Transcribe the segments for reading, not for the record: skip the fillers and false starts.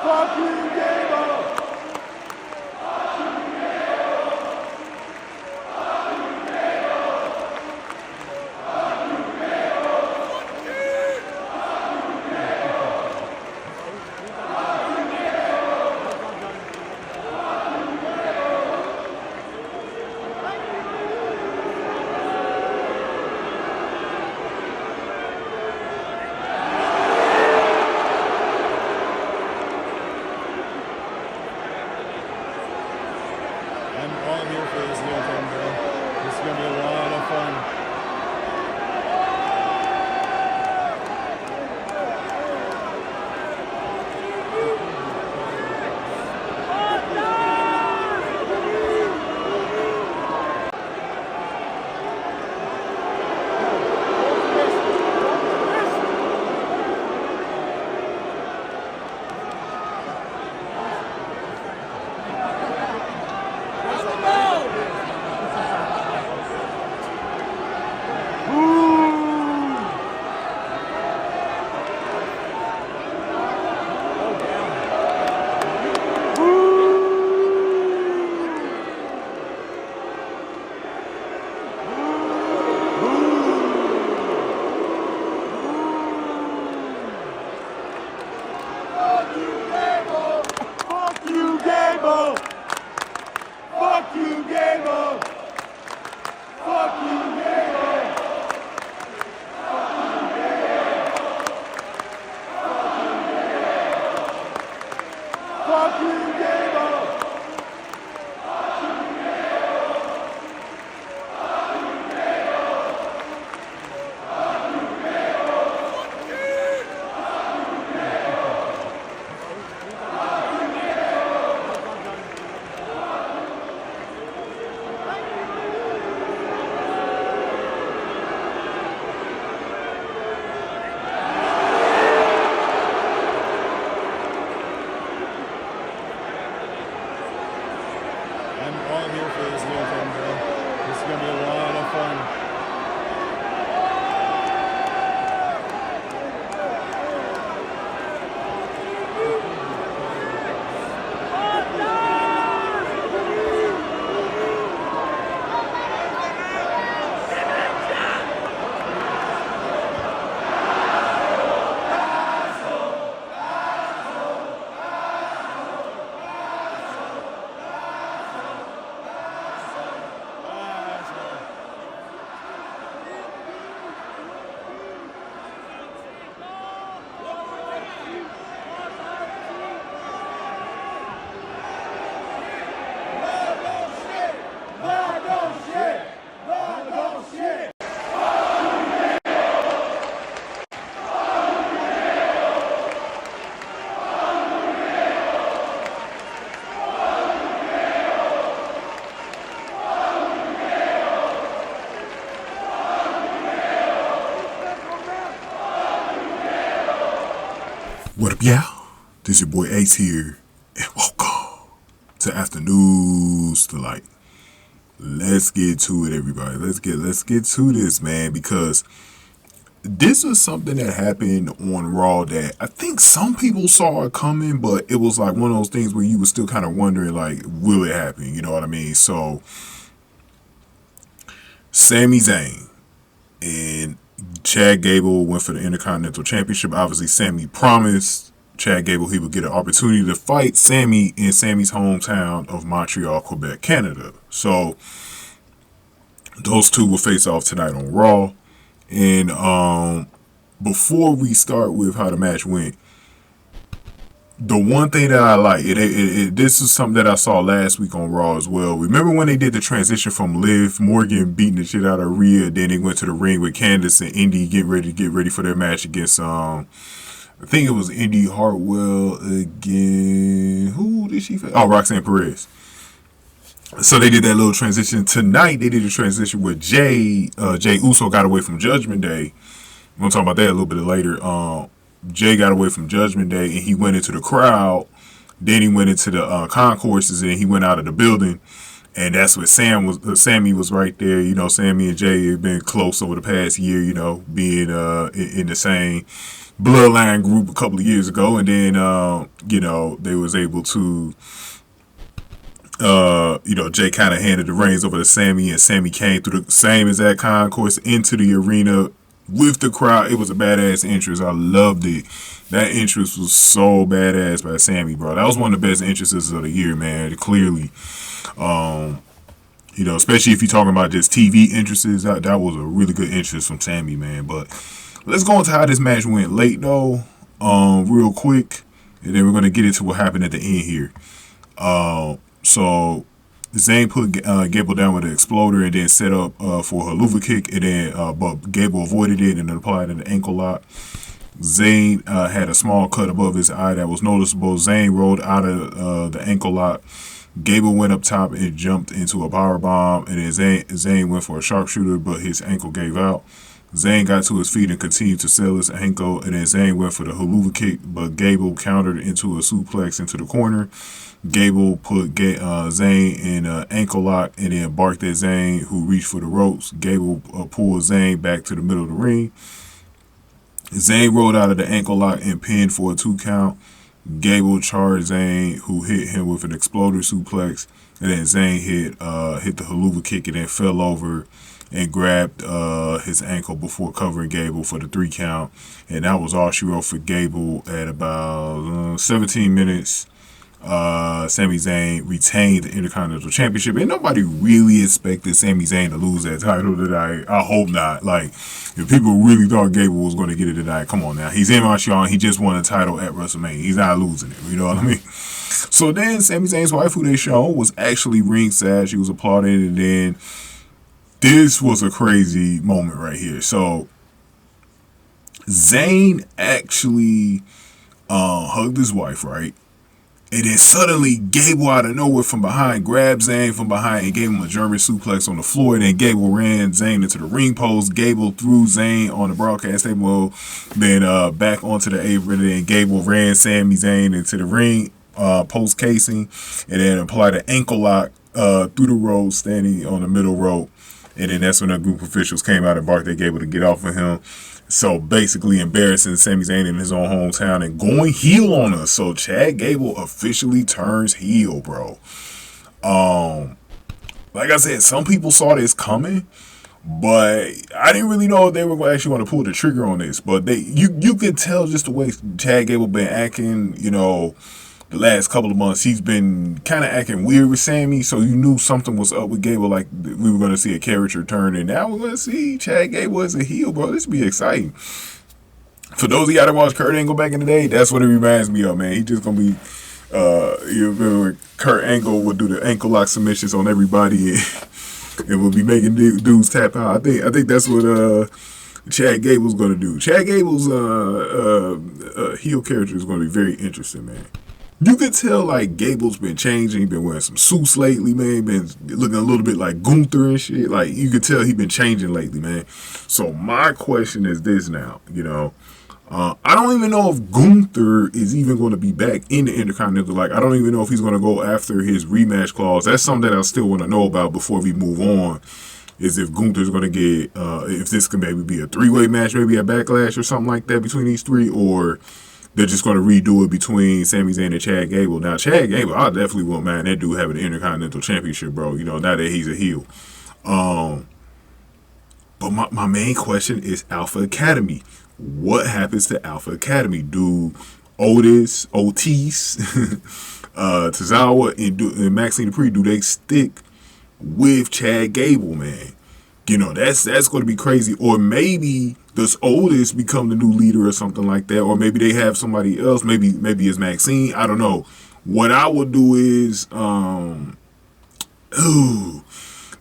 Fuck you, Gable! I'm all here for this little thing, bro. This is gonna be a lot of fun. Fuck you, Gable! Fuck you, Gable! Fuck you, Gable! Fuck you, Gable! I'm all here for this little thing, bro. This is gonna be a lot of fun. What up, y'all? This your boy Ace here, and welcome to Afternoons Delight. Let's get to it, everybody. Let's get to this, man, because this is something that happened on Raw that I think some people saw it coming, but it was like one of those things where you were still kind of wondering, like, will it happen? You know what I mean? So, Sami Zayn and Chad Gable went for the Intercontinental Championship. Obviously, Sami promised Chad Gable he would get an opportunity to fight Sami in Sami's hometown of Montreal, Quebec, Canada. So, those two will face off tonight on Raw. And before we start with how the match went, the one thing that I like, this is something that I saw last week on Raw as well. Remember when they did the transition from Liv Morgan beating the shit out of Rhea, then they went to the ring with Candice and Indy get ready for their match against I think it was Indy Hartwell again. Who did she face? Oh, Roxanne Perez. So they did that little transition. Tonight they did a transition with Jay Uso got away from Judgment Day. We'll talk about that a little bit later. Jay got away from Judgment Day and he went into the crowd. Then he went into the concourses and he went out of the building. And that's what Sami was right there. You know, Sami and Jay have been close over the past year, you know, being in the same Bloodline group a couple of years ago, and then they was able to Jay kind of handed the reins over to Sami, and Sami came through the same exact concourse into the arena with the crowd. It was a badass entrance. I loved it. That entrance was so badass by Sami, bro. That was one of the best entrances of the year, man. Clearly, especially if you're talking about just TV entrances, that was a really good entrance from Sami, man. But let's go into how this match went late, though, real quick, and then we're gonna get into what happened at the end here. So Zayn put Gable down with an exploder and then set up for a haluva kick, and then but Gable avoided it and then applied an ankle lock. Zayn had a small cut above his eye that was noticeable. Zayn rolled out of the ankle lock. Gable went up top and jumped into a power bomb, and then Zayn went for a sharpshooter, but his ankle gave out. Zayn got to his feet and continued to sell his ankle, and then Zayn went for the haluva kick, but Gable countered into a suplex into the corner. Gable put Zayn in an ankle lock and then barked at Zayn, who reached for the ropes. Gable pulled Zayn back to the middle of the ring. Zayn rolled out of the ankle lock and pinned for a 2 count. Gable charged Zayn, who hit him with an exploder suplex, and then Zayn hit the haluva kick and then fell over and grabbed his ankle before covering Gable for the 3 count. And that was all she wrote for Gable at about 17 minutes. Sami Zayn retained the Intercontinental Championship, and nobody really expected Sami Zayn to lose that title tonight. I hope not. Like, if people really thought Gable was going to get it tonight, come on now. He's in Montreal. He just won a title at WrestleMania. He's not losing it. You know what I mean? So then Sami Zayn's wife, who they show, was actually ringside. She was applauding, and then this was a crazy moment right here. So Zayn actually hugged his wife, right? And then suddenly Gable out of nowhere from behind grabbed Zayn from behind and gave him a German suplex on the floor. And then Gable ran Zayn into the ring post. Gable threw Zayn on the broadcast table, then back onto the apron. And then Gable ran Sami Zayn into the ring post casing, and then applied an ankle lock through the ropes, standing on the middle rope. And then that's when the group officials came out and barked at Gable to get off of him. So basically embarrassing Sami Zayn in his own hometown and going heel on us. So Chad Gable officially turns heel, bro. Like I said, some people saw this coming, but I didn't really know if they were actually going to pull the trigger on this. But you could tell just the way Chad Gable been acting, the last couple of months. He's been kind of acting weird with Sami, so you knew something was up with Gable, like we were going to see a character turn, and now we're going to see Chad Gable as a heel, bro. This would be exciting. For those of y'all that watched Kurt Angle back in the day, that's what it reminds me of, man. He's just going to be, Kurt Angle would do the ankle lock submissions on everybody, and will be making dudes tap out. I think that's what Chad Gable's going to do. Chad Gable's heel character is going to be very interesting, man. You could tell, like, Gable's been changing. He's been wearing some suits lately, man. Been looking a little bit like Gunther and shit. Like, you could tell he's been changing lately, man. So my question is this now, I don't even know if Gunther is even going to be back in the Intercontinental. Like, I don't even know if he's going to go after his rematch clause. That's something that I still want to know about before we move on, is if Gunther's going to get, if this can maybe be a 3-way match, maybe a Backlash or something like that between these three, or they're just going to redo it between Sami Zayn and Chad Gable. Now, Chad Gable, I definitely won't mind that dude having the Intercontinental Championship, bro. Now that he's a heel. But my main question is Alpha Academy. What happens to Alpha Academy? Do Otis, Tozawa, and Maxine Dupree, do they stick with Chad Gable, man? That's going to be crazy. Or maybe does Otis become the new leader or something like that? Or maybe they have somebody else. Maybe it's Maxine. I don't know. What I would do is,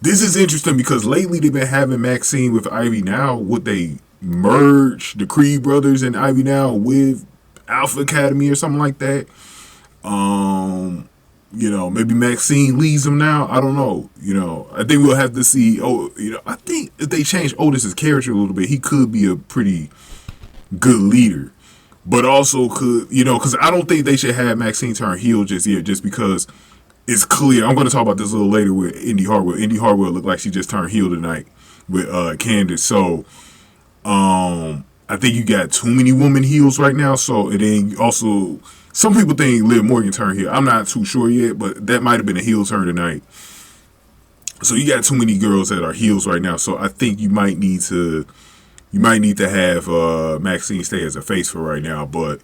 this is interesting because lately they've been having Maxine with Ivy Now. Would they merge the Creed brothers and Ivy Now with Alpha Academy or something like that? Maybe Maxine leads them now. I don't know. I think we'll have to see. I think if they change Otis's character a little bit, he could be a pretty good leader. But also could, because I don't think they should have Maxine turn heel just yet, just because it's clear. I'm going to talk about this a little later with Indy Hartwell. Indy Hartwell looked like she just turned heel tonight with Candace. So, I I think you got too many women heels right now. So and then also some people think Liv Morgan turned heel. I'm not too sure yet, but that might have been a heel turn tonight. So you got too many girls that are heels right now. So I think you might need to have Maxine stay as a face for right now, but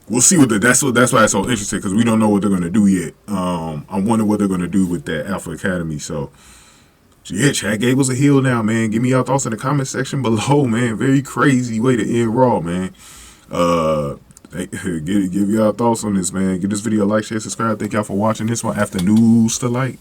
we'll see that's why it's so interesting, because we don't know what they're gonna do yet. I wonder what they're gonna do with that Alpha Academy. So yeah, Chad Gable's a heel now, man. Give me your thoughts in the comment section below, man. Very crazy way to end Raw, man. Give y'all thoughts on this, man. Give this video a like, share, subscribe. Thank y'all for watching this one. After News to Light.